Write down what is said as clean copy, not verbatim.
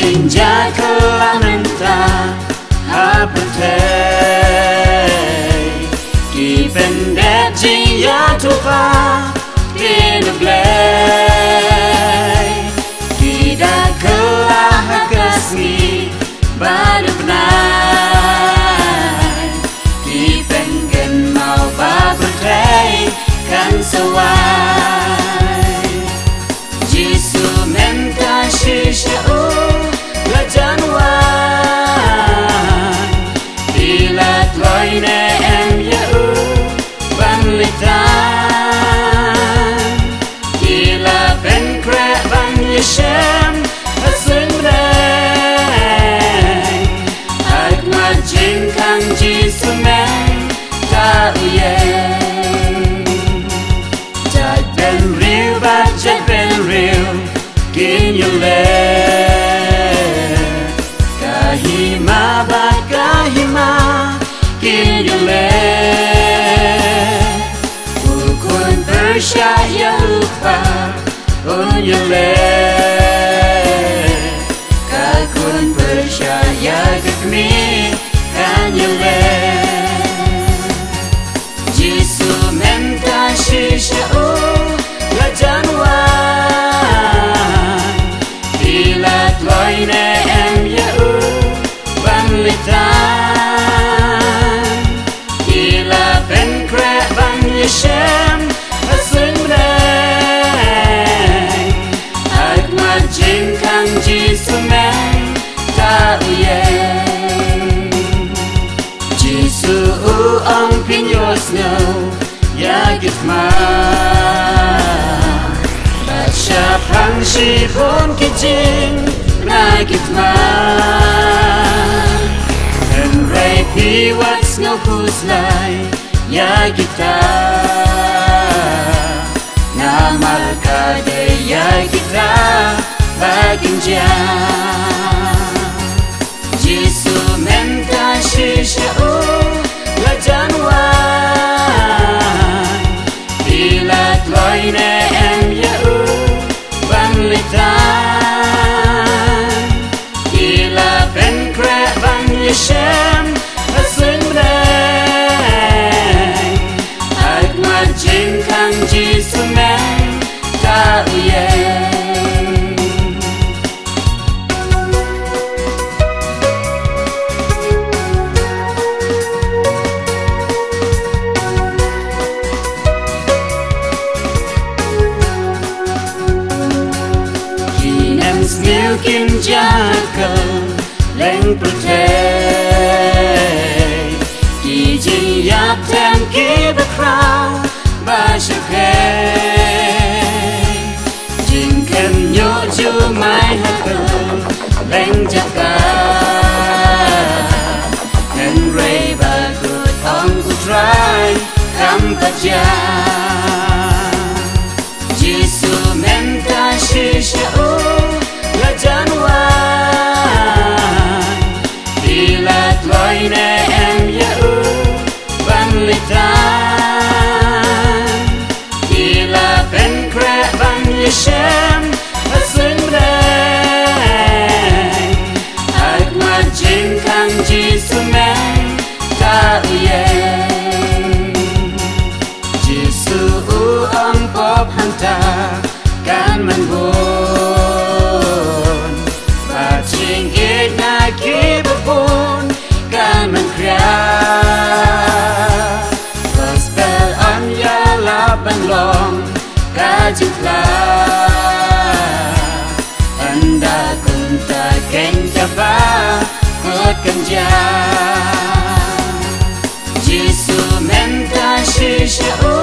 Jinja kalamenta hapente Kipende jinja tupa Kinublay Tidak kelah kasih Baduknay Kipengen mau babertay Kan sawai Jisu menta shishau Lajanwan Ilat loine em yau Banlitan Ila ben kre ban yeshem Asin bnei Ak majin kang jisu men Ta uyen Jai ben real but jai ben real Kin you let Kahima but kahima Kin you let Ukun Persha yahupa Un you let Kakun Persha yagakmi Kan you let Jisu menta shishau Lajanwan Ilat loine em yau Banlitan Ila ben kre ban yeshem Asin bnei Ak majin kang jisu men Ta uyen Jisu uang pinyos ngau Yagit ma Siapang sipon kijing Nagit ma Henry piwats ngau puslay Yagita Namal kade yagita Baging jam Jisu menta shishau Lajanwan Ilat loine em yau Banlitan Ila ben kre ban yeshem Asin bnei Ak majin kang jisu men Ta uyen Milkin jagal leng protay Ki jing yap tem ki bakra ba shakay Jing kem nyo ju mai hakal leng jaka Ken ray ba good ong ku try kam paja Jisu menta shishau Lajanwan Ilat loine em yau Banlitan Ila ben kre ban yeshem Asin bnei Ak majin kang jisu men Ta uyen Jisu uang pop hanta Kan manbun Bacing igna kibapun Kan mengkria Gospel on ya labang long Kajutla Anda kunta keng jaba Kut kenja Jisu menta shishau